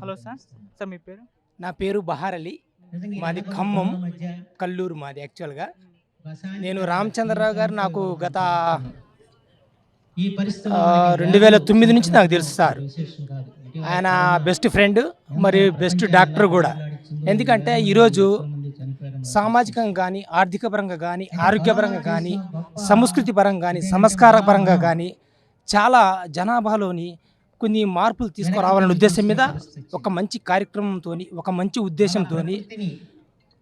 Hello sir. Sir మీ పేరు? నా పేరు బహార్ అలీ. మాది ఖమ్మం, కల్లూరు మాది యాక్చువల్‌గా. నేను రామచంద్రరావు గారు నాకు గత 2009 నుంచి నాకు తెలుసు సార్. ఆయన బెస్ట్ ఫ్రెండ్ మరియు బెస్ట్ డాక్టర్ కూడా. ఎందుకంటే ఈరోజు సామాజికంగా కానీ, ఆర్థిక పరంగా కానీ, ఆరోగ్యపరంగా కానీ, సంస్కృతి పరంగా కానీ, సంస్కార పరంగా కానీ చాలా జనాభాలోని కొన్ని మార్పులు తీసుకురావాలనే ఉద్దేశం మీద ఒక మంచి కార్యక్రమంతోని, ఒక మంచి ఉద్దేశంతోని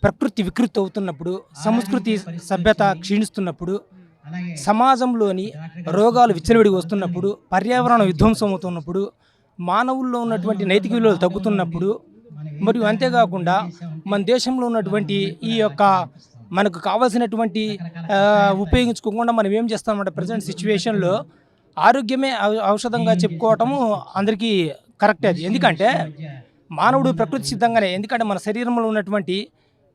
ప్రకృతి వికృతి అవుతున్నప్పుడు, సంస్కృతి సభ్యత క్షీణిస్తున్నప్పుడు, సమాజంలోని రోగాలు విచ్చలవిడిగా వస్తున్నప్పుడు, పర్యావరణం విధ్వంసం అవుతున్నప్పుడు, మానవుల్లో ఉన్నటువంటి నైతిక విలువలు తగ్గుతున్నప్పుడు, మరియు అంతేకాకుండా మన దేశంలో ఉన్నటువంటి ఈ యొక్క మనకు కావాల్సినటువంటి ఉపయోగించుకోకుండా మనం ఏం చేస్తామంటే ప్రజెంట్ సిచ్యువేషన్లో ఆరోగ్యమే ఔషధంగా చెప్పుకోవటము అందరికీ కరెక్టే. అది ఎందుకంటే మానవుడు ప్రకృతి సిద్ధంగానే, ఎందుకంటే మన శరీరంలో ఉన్నటువంటి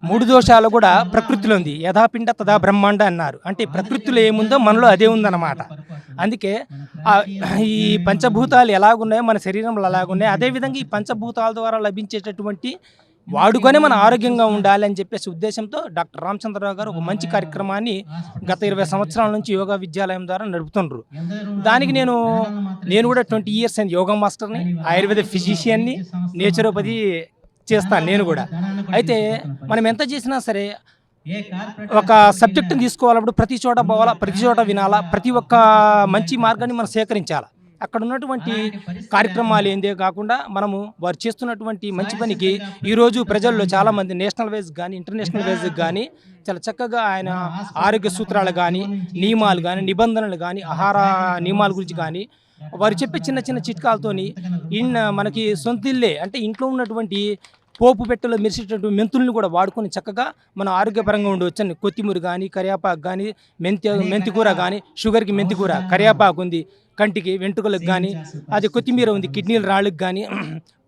3 దోషాలు కూడా ప్రకృతిలో ఉంది. యథాపిండ తదా బ్రహ్మాండ అన్నారు. అంటే ప్రకృతిలో ఏముందో మనలో అదే ఉందన్నమాట. అందుకే ఈ పంచభూతాలు ఎలాగున్నాయో మన శరీరంలో అలాగున్నాయి. అదేవిధంగా ఈ పంచభూతాల ద్వారా లభించేటటువంటి వాడుకొని మనం ఆరోగ్యంగా ఉండాలి అని చెప్పేసి ఉద్దేశంతో డాక్టర్ రామచంద్రరావు గారు ఒక మంచి కార్యక్రమాన్ని గత 20 సంవత్సరాల నుంచి యోగా విద్యాలయం ద్వారా నడుపుతుండ్రు. దానికి నేను కూడా 20 ఇయర్స్ అయింది యోగా మాస్టర్ని, ఆయుర్వేద ఫిజిషియన్ని, నేచురోపతి చేస్తాను నేను కూడా. అయితే మనం ఎంత చేసినా సరే ఒక సబ్జెక్టుని తీసుకోవాలప్పుడు ప్రతి చోట పోవాలా, ప్రతి చోట వినాలా, ప్రతి ఒక్క మంచి మార్గాన్ని మనం సేకరించాలి. అక్కడ ఉన్నటువంటి కార్యక్రమాలు ఏందే కాకుండా మనము వారు చేస్తున్నటువంటి మంచి పనికి ఈరోజు ప్రజల్లో చాలామంది నేషనల్ వైజ్ కానీ, ఇంటర్నేషనల్ వైజ్ కానీ చాలా చక్కగా ఆయన ఆరోగ్య సూత్రాలు కానీ, నియమాలు కానీ, నిబంధనలు కానీ, ఆహార నియమాల గురించి కానీ వారు చెప్పే చిన్న చిన్న చిట్కాలతోని మనకి సొంత ఇల్లే అంటే ఇంట్లో ఉన్నటువంటి పోపు పెట్టెలో మెరిసేటటువంటి మెంతుల్ని కూడా వాడుకొని చక్కగా మనం ఆరోగ్యపరంగా ఉండవచ్చు. కొత్తిమీర కానీ, కరివేపాకు కానీ, మెంతికూర కానీ, షుగర్కి మెంతికూర, కరివేపాకు ఉంది, కంటికి వెంట్రుకలకు కానీ, అది కొత్తిమీర ఉంది, కిడ్నీల రాళ్ళకి కానీ,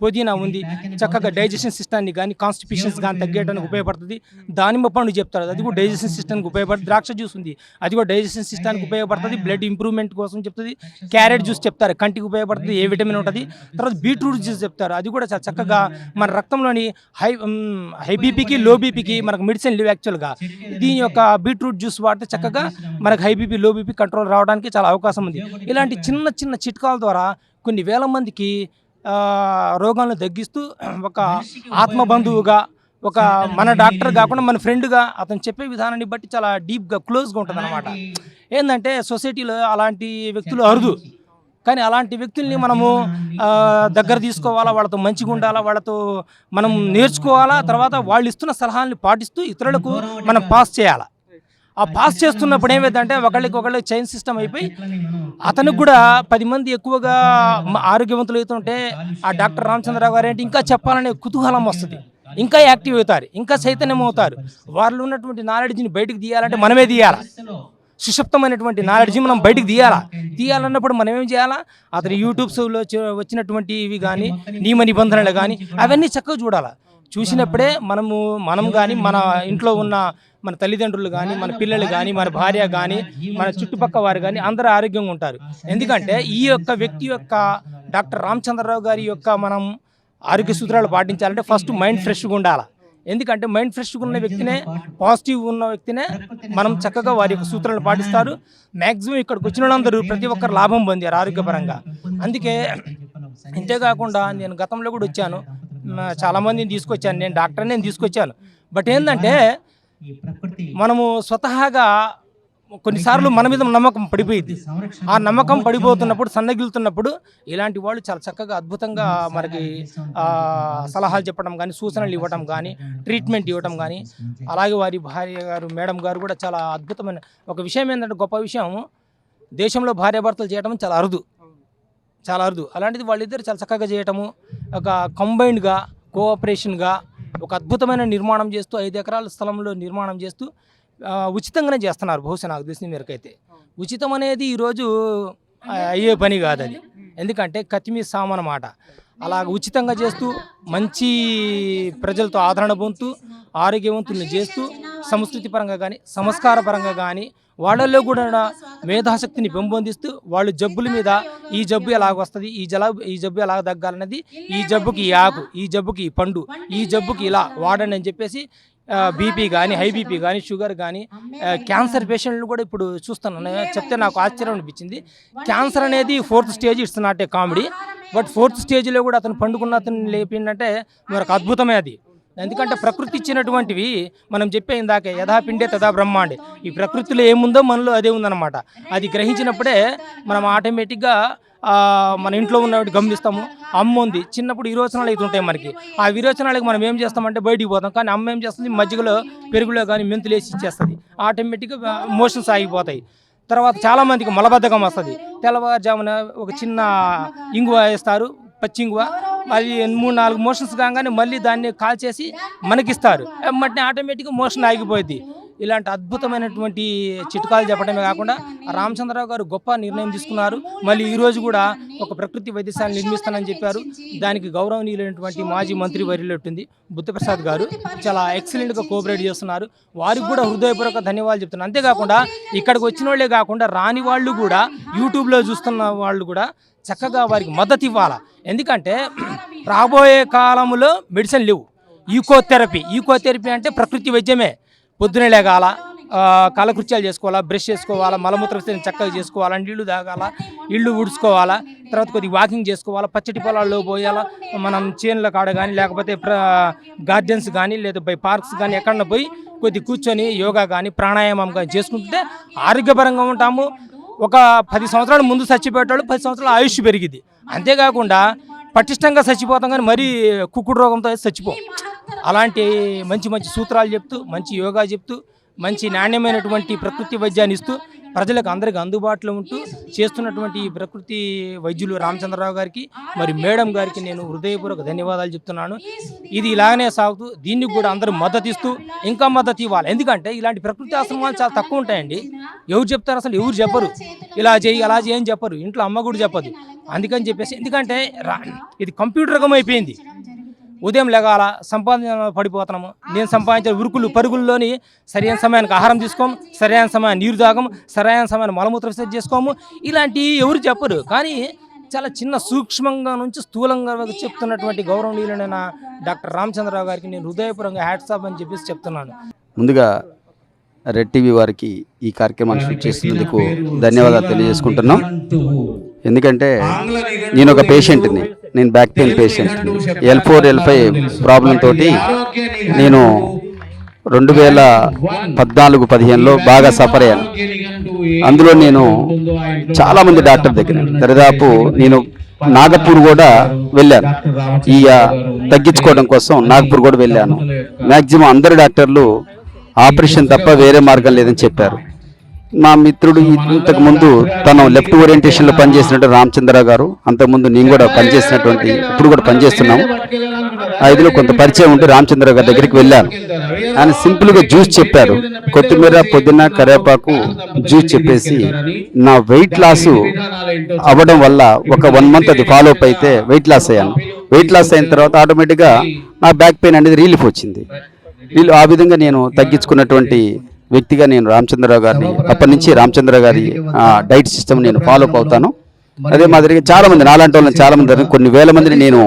పుదీనా ఉంది, చక్కగా డైజెషన్ సిస్టాన్ని కానీ, కాన్స్టిపేషన్స్ కానీ తగ్గేయడానికి ఉపయోగపడుతుంది. దానిమ్మ పండు చెప్తారు, అది కూడా డైజెషన్ సిస్టానికి ఉపయోగపడుతుంది. ద్రాక్ష జ్యూస్ ఉంది, అది కూడా డైజెషన్ సిస్టానికి ఉపయోగపడుతుంది, బ్లడ్ ఇంప్రూవ్మెంట్ కోసం చెప్తుంది. క్యారెట్ జ్యూస్ చెప్తారు, కంటికి ఉపయోగపడుతుంది, ఏ విటమిన్ ఉంటుంది. తర్వాత బీట్రూట్ జ్యూస్ చెప్తారు, అది కూడా చాలా చక్కగా మన రక్తంలోని హై బీపీకి, లో బీపీకి మనకు మెడిసిన్ లేవు యాక్చువల్గా. దీని యొక్క బీట్రూట్ జ్యూస్ వాడితే చక్కగా మనకు high BP, low BP control రావడానికి చాలా అవకాశం ఉంది. ఇలాంటి చిన్న చిన్న చిట్కాల ద్వారా కొన్ని వేల మందికి రోగాలను తగ్గిస్తూ ఒక ఆత్మబంధువుగా, ఒక మన డాక్టర్ కాకుండా మన ఫ్రెండ్గా అతను చెప్పే విధానాన్ని బట్టి చాలా డీప్గా క్లోజ్గా ఉంటుంది అనమాట. ఏంటంటే సొసైటీలో అలాంటి వ్యక్తులు అరుదు, కానీ అలాంటి వ్యక్తుల్ని మనము దగ్గర తీసుకోవాలా, వాళ్ళతో మంచిగా ఉండాలా, వాళ్ళతో మనం నేర్చుకోవాలా. తర్వాత వాళ్ళు ఇస్తున్న సలహాలను పాటిస్తూ ఇతరులకు మనం పాస్ చేయాలా. ఆ పాస్ చేస్తున్నప్పుడు ఏమైందంటే ఒకళ్ళకి చైన్ సిస్టమ్ అయిపోయి అతనికి కూడా 10 మంది ఎక్కువగా ఆరోగ్యవంతులు అవుతుంటే ఆ డాక్టర్ రామచంద్రరావు గారు ఏంటి ఇంకా చెప్పాలనే కుతూహలం వస్తుంది, ఇంకా యాక్టివ్ అవుతారు, ఇంకా చైతన్యం అవుతారు. వాళ్ళు ఉన్నటువంటి నాలెడ్జ్ని బయటకు తీయాలంటే మనమే తీయాలా. సుషుప్తమైనటువంటి నాలెడ్జ్ మనం బయటకు తీయాలన్నప్పుడు మనం ఏం చేయాలా, అతని యూట్యూబ్స్లో వచ్చినటువంటివి కానీ, నియమ నిబంధనలు కానీ అవన్నీ చక్కగా చూడాలా. చూసినప్పుడే మనం కానీ, మన ఇంట్లో ఉన్న మన తల్లిదండ్రులు కానీ, మన పిల్లలు కానీ, మన భార్య కానీ, మన చుట్టుపక్కల వారు కానీ అందరూ ఆరోగ్యంగా ఉంటారు. ఎందుకంటే ఈ యొక్క వ్యక్తి యొక్క డాక్టర్ రామచంద్రరావు గారి యొక్క మనం ఆరోగ్య సూత్రాలు పాటించాలంటే ఫస్ట్ మైండ్ ఫ్రెష్గా ఉండాలి. ఎందుకంటే మైండ్ ఫ్రెష్గా ఉన్న వ్యక్తినే, పాజిటివ్ ఉన్న వ్యక్తినే మనం చక్కగా వారి యొక్క సూత్రాలు పాటిస్తారు. మ్యాక్సిమం ఇక్కడికి వచ్చిన వాళ్ళందరూ ప్రతి ఒక్కరు లాభం పొందారు ఆరోగ్యపరంగా. అందుకే ఇంతేకాకుండా నేను గతంలో కూడా వచ్చాను, చాలామందిని తీసుకొచ్చాను, నేను డాక్టర్ని తీసుకొచ్చాను. బట్ ఏంటంటే మనము స్వతహాగా కొన్నిసార్లు మన మీద నమ్మకం పడిపోయింది. ఆ నమ్మకం పడిపోతున్నప్పుడు, సన్నగిలుతున్నప్పుడు ఇలాంటి వాళ్ళు చాలా చక్కగా అద్భుతంగా మనకి సలహాలు చెప్పడం కానీ, సూచనలు ఇవ్వడం కానీ, ట్రీట్మెంట్ ఇవ్వడం కానీ, అలాగే వారి భార్య గారు, మేడం గారు కూడా చాలా అద్భుతమైన ఒక విషయం ఏంటంటే, గొప్ప విషయం, దేశంలో భార్యాభర్తలు చేయడం చాలా అరుదు. అలాంటిది వాళ్ళిద్దరు చాలా చక్కగా చేయటము, ఒక కంబైన్డ్గా, కోఆపరేషన్గా ఒక అద్భుతమైన నిర్మాణం చేస్తూ 5 ఎకరాల స్థలంలో నిర్మాణం చేస్తూ ఉచితంగానే చేస్తున్నారు. బహుశా నాకు తెలిసిన మేరకైతే ఉచితం అనేది ఈరోజు అయ్యే పని కాదు అది, ఎందుకంటే కత్తిమీ సామాన్ మాట. అలాగ ఉచితంగా చేస్తూ మంచి ప్రజలతో ఆదరణ పొందుతూ ఆరోగ్యవంతుల్ని చేస్తూ సంస్కృతి పరంగా కానీ, సంస్కార పరంగా కానీ వాళ్ళల్లో కూడా మేధాశక్తిని పెంపొందిస్తూ వాళ్ళు జబ్బుల మీద ఈ జబ్బు ఎలాగ వస్తుంది, ఈ జబ్బు ఎలాగ తగ్గాలన్నది, ఈ జబ్బుకి ఈ ఆకు, ఈ జబ్బుకి ఈ పండు, ఈ జబ్బుకి ఇలా వాడండి అని చెప్పేసి బీపీ కానీ, హై బీపీ కానీ, షుగర్ కానీ, క్యాన్సర్ పేషెంట్లు కూడా ఇప్పుడు చూస్తున్నాను. చెప్తే నాకు ఆశ్చర్యం అనిపించింది. క్యాన్సర్ అనేది 4th stage, it's not a comedy, but 4th స్టేజ్లో కూడా అతను పండుకున్న అతను లేపిందంటే మరొక అద్భుతమే అది. ఎందుకంటే ప్రకృతి ఇచ్చినటువంటివి మనం చెప్పే ఇందాకే యథా పిండే తదా బ్రహ్మాండే, ఈ ప్రకృతిలో ఏముందో మనలో అదే ఉందన్నమాట. అది గ్రహించినప్పుడే మనం ఆటోమేటిక్గా మన ఇంట్లో ఉన్నవాటి గమనిస్తాము. అమ్మ ఉంది, చిన్నప్పుడు విరోచనాలు అయితే ఉంటాయి మనకి. ఆ విరోచనాలకు మనం ఏం చేస్తామంటే బయటికి పోతాం, కానీ అమ్మ ఏం చేస్తుంది, మజ్జిగలో పెరుగులో కానీ మెంతులు వేసి ఇచ్చేస్తుంది. ఆటోమేటిక్గా మోషన్స్ ఆగిపోతాయి. తర్వాత చాలామందికి మలబద్ధకం వస్తుంది. తెల్లవారుజామున ఒక చిన్న ఇంగువ వేస్తారు, పచ్చి ఇంగువ, మరి 3-4 మోషన్స్ కాగానే మళ్ళీ దాన్ని కాల్చేసి మనకిస్తారు. వెంటనే ఆటోమేటిక్గా మోషన్ ఆగిపోయింది. ఇలాంటి అద్భుతమైనటువంటి చిట్కాలు చెప్పడమే కాకుండా రామచంద్రరావు గారు గొప్ప నిర్ణయం తీసుకున్నారు. మళ్ళీ ఈరోజు కూడా ఒక ప్రకృతి వైద్యశాల నిర్మిస్తానని చెప్పారు. దానికి గౌరవనీయులైనటువంటి మాజీ మంత్రి వర్యులెట్టుంది బుద్ధప్రసాద్ గారు చాలా ఎక్సలెంట్గా కోఆపరేట్ చేస్తున్నారు. వారికి కూడా హృదయపూర్వక ధన్యవాదాలు చెప్తున్నారు. అంతేకాకుండా ఇక్కడికి వచ్చిన వాళ్ళే కాకుండా రాని వాళ్ళు కూడా, యూట్యూబ్లో చూస్తున్న వాళ్ళు కూడా చక్కగా వారికి మద్దతు ఇవ్వాలి. ఎందుకంటే రాబోయే కాలంలో మెడిసిన్ లేవు. ఈకోథెరపీ అంటే ప్రకృతి వైద్యమే. పొద్దునే లేగాల, కాలకృత్యాలు చేసుకోవాలా, బ్రష్ చేసుకోవాలా, మలమూత్ర విసర్జన చక్కగా చేసుకోవాలా, నీళ్లు తాగాల, ఇళ్ళు ఊడ్చుకోవాలా, తర్వాత కొద్దిగా వాకింగ్ చేసుకోవాలా, పచ్చటి పొలాల్లో పోయాలా, మనం చేనుల కాడ కానీ లేకపోతే గార్డెన్స్ కానీ లేదా బై పార్క్స్ కానీ ఎక్కడన్నా పోయి కొద్ది కూర్చొని యోగా కానీ ప్రాణాయామం కానీ చేసుకుంటే ఆరోగ్యపరంగా ఉంటాము. ఒక 10 సంవత్సరాల ముందు చచ్చిపోయేటోళ్ళు 10 సంవత్సరాల ఆయుష్ పెరిగింది. అంతేకాకుండా పటిష్టంగా చచ్చిపోతాం, కానీ మరీ కుక్కుడు రోగంతో చచ్చిపోం. అలాంటి మంచి మంచి సూత్రాలు చెప్తూ, మంచి యోగా చెప్తూ, మంచి నాణ్యమైనటువంటి ప్రకృతి వైద్యాన్ని ఇస్తూ ప్రజలకు అందరికీ అందుబాటులో ఉంటూ చేస్తున్నటువంటి ఈ ప్రకృతి వైద్యులు రామచంద్రరావు గారికి మరి మేడం గారికి నేను హృదయపూర్వక ధన్యవాదాలు చెప్తున్నాను. ఇది ఇలాగనే సాగుతూ దీనికి కూడా అందరూ మద్దతు ఇస్తూ ఇంకా మద్దతు ఇవ్వాలి. ఎందుకంటే ఇలాంటి ప్రకృతి ఆశ్రమాలు చాలా తక్కువ ఉంటాయండి. ఎవరు చెప్తారు? అసలు ఎవరు చెప్పరు. ఇలా చేయి అలా చేయని చెప్పరు. ఇంట్లో అమ్మ కూడా చెప్పదు. అందుకని చెప్పేసి, ఎందుకంటే ఇది కంప్యూటర్ రకం అయిపోయింది. ఉదయం లేగాల సంపాదన పడిపోతున్నాము. నేను సంపాదించిన ఉరుకులు పరుగుల్లోని సరైన సమయానికి ఆహారం తీసుకోము, సరైన సమయాన్ని నీరు తాగము, సరైన సమయాన్ని మలమూత్ర విసర్జన చేసుకోము. ఇలాంటివి ఎవరు చెప్పరు. కానీ చాలా చిన్న సూక్ష్మంగా నుంచి స్థూలంగా చెప్తున్నటువంటి గౌరవనీయులైన డాక్టర్ రామచంద్రరావు గారికి నేను హృదయపూర్వకంగా హ్యాట్స్ ఆఫ్ అని చెప్పేసి చెప్తున్నాను. ముందుగా రెడ్ టీవీ వారికి ఈ కార్యక్రమాన్ని షూట్ చేసినందుకు ధన్యవాదాలు తెలియజేసుకుంటున్నాం. ఎందుకంటే నేను ఒక పేషెంట్ని, నేను back pain patient. L4, L5 problem తోటి నేను 2014-15లో బాగా సఫర్ అయ్యాను. అందులో నేను చాలామంది డాక్టర్ దగ్గర దరిదాపు నేను నాగపూర్ కూడా వెళ్ళాను. ఇక తగ్గించుకోవడం కోసం నాగపూర్ కూడా వెళ్ళాను. మ్యాక్సిమం అందరు డాక్టర్లు ఆపరేషన్ తప్ప వేరే మార్గం లేదని చెప్పారు. మా మిత్రుడు ఇంతకు ముందు తను లెఫ్ట్ ఓరియంటేషన్లో పనిచేసినట్టు రామచంద్రరావు గారు, అంతకుముందు నేను కూడా పనిచేసినటువంటి, ఇప్పుడు కూడా పనిచేస్తున్నాము. ఐదులో కొంత పరిచయం ఉంటే రామచంద్రరావు గారి దగ్గరికి వెళ్ళాను. ఆయన సింపుల్గా జ్యూస్ చెప్పారు. కొత్తిమీర, పుదీనా, కరివేపాకు జ్యూస్ చెప్పేసి నా వెయిట్ లాస్ అవ్వడం వల్ల ఒక 1 మంత్ అది ఫాలో అప్ అయితే వెయిట్ లాస్ అయ్యాను. వెయిట్ లాస్ అయిన తర్వాత ఆటోమేటిక్గా నా బ్యాక్ పెయిన్ అనేది రిలీఫ్ వచ్చింది. ఆ విధంగా నేను తగ్గించుకున్నటువంటి వ్యక్తిగా నేను రామచంద్రరావు గారిని, అప్పటి నుంచి రామచంద్రరావు గారి డైట్ సిస్టమ్ నేను ఫాలో అప్ అవుతాను. అదే మాదిరిగా చాలా మంది నాలాంటి వాళ్ళని చాలా మంది, కొన్ని వేల మందిని నేను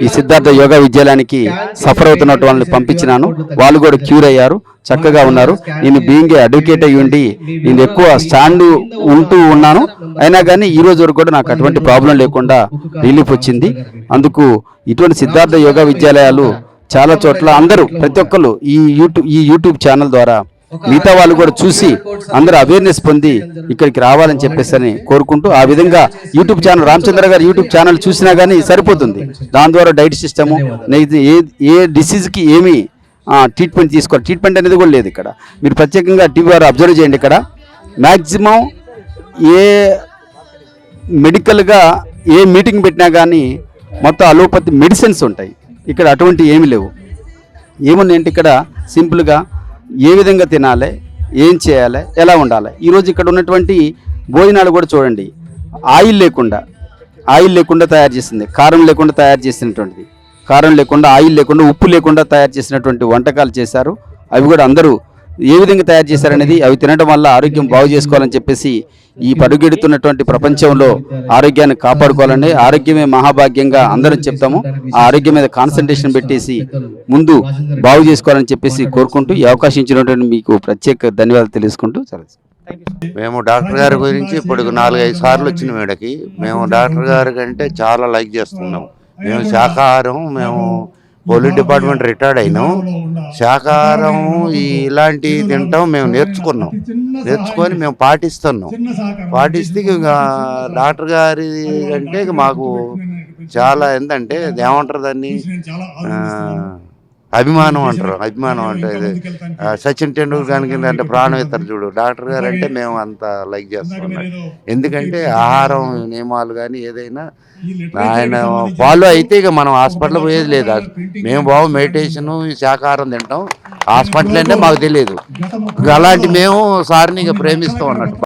ఈ సిద్ధార్థ యోగా విద్యాలయానికి సఫర్ అవుతున్నట్టు వాళ్ళని పంపించినాను. వాళ్ళు కూడా క్యూర్ అయ్యారు, చక్కగా ఉన్నారు. నేను బీయింగ్ అడ్వకేట్ అయ్యి ఉండి నేను ఎక్కువ స్టాండ్ ఉంటూ ఉన్నాను. అయినా కానీ ఈ రోజు వరకు కూడా నాకు అటువంటి ప్రాబ్లం లేకుండా రిలీఫ్ వచ్చింది. అందుకు ఇటువంటి సిద్ధార్థ యోగా విద్యాలయాలు చాలా చోట్ల అందరూ, ప్రతి ఒక్కరు ఈ యూట్యూబ్ ఛానల్ ద్వారా మిగతా వాళ్ళు కూడా చూసి అందరూ అవేర్నెస్ పొంది ఇక్కడికి రావాలని చెప్పేసి కోరుకుంటూ, ఆ విధంగా యూట్యూబ్ ఛానల్, రామచంద్ర గారి యూట్యూబ్ ఛానల్ చూసినా కానీ సరిపోతుంది. దాని ద్వారా డైట్ సిస్టము, ఏ డిసీజ్కి ఏమి ట్రీట్మెంట్ తీసుకోవాలి, ట్రీట్మెంట్ అనేది కూడా లేదు ఇక్కడ. మీరు ప్రత్యేకంగా టీవీ వారు అబ్జర్వ్ చేయండి. ఇక్కడ మ్యాక్సిమం ఏ మెడికల్గా ఏ మీటింగ్ పెట్టినా కానీ మొత్తం అలోపతి మెడిసిన్స్ ఉంటాయి. ఇక్కడ అటువంటి ఏమీ లేవు. ఏమున్నాయంటే ఇక్కడ సింపుల్గా ఏ విధంగా తినాలి, ఏం చేయాలి, ఎలా ఉండాలి. ఈరోజు ఇక్కడ ఉన్నటువంటి భోజనాలు కూడా చూడండి, ఆయిల్ లేకుండా తయారు చేసింది, కారం లేకుండా తయారు చేసినటువంటిది, కారం లేకుండా, ఆయిల్ లేకుండా, ఉప్పు లేకుండా తయారు చేసినటువంటి వంటకాలు చేశారు. అవి కూడా అందరూ ఏ విధంగా తయారు చేశారనేది, అవి తినడం వల్ల ఆరోగ్యం బాగు చేసుకోవాలని చెప్పేసి ఈ పరుగెడుతున్నటువంటి ప్రపంచంలో ఆరోగ్యాన్ని కాపాడుకోవాలని, ఆరోగ్యమే మహాభాగ్యంగా అందరం చెప్తాము. ఆ ఆరోగ్యం మీద కాన్సన్ట్రేషన్ పెట్టేసి ముందు బాగు చేసుకోవాలని చెప్పేసి కోరుకుంటూ ఈ అవకాశం ఇచ్చినటువంటి మీకు ప్రత్యేక ధన్యవాదాలు తెలుసుకుంటూ చాలా మేము డాక్టర్ గారి గురించి ఇప్పుడు 4-5 సార్లు వచ్చిన వీడకి మేము డాక్టర్ గారి కంటే చాలా లైక్ చేస్తున్నాం. మేము శాకాహారం, మేము పోలీస్ డిపార్ట్మెంట్ రిటైర్డ్ అయినాం. శాకాహారం ఇలాంటివి తింటాం మేము నేర్చుకొని మేము పాటిస్తే ఇక డాక్టర్ గారి అంటే ఇక మాకు చాలా ఏంటంటే ఏమంటారు దాన్ని, అభిమానం అంటే ఇది సచిన్ టెండూల్కర్ గారికి అంటే ప్రాణం ఇస్తారు చూడు, డాక్టర్ గారు అంటే మేము అంత లైక్ చేస్తున్నాం. ఎందుకంటే ఆహారం నియమాలు కానీ ఏదైనా ఆయన ఫాలో అయితే ఇక మనం హాస్పిటల్ పోయేది లేదు. మేము బాగు మెడిటేషన్ శాకాహారం తింటాం, హాస్పిటల్ అంటే మాకు తెలియదు. అలాంటి మేము సార్ని ఇక ప్రేమిస్తాం అన్నట్టు.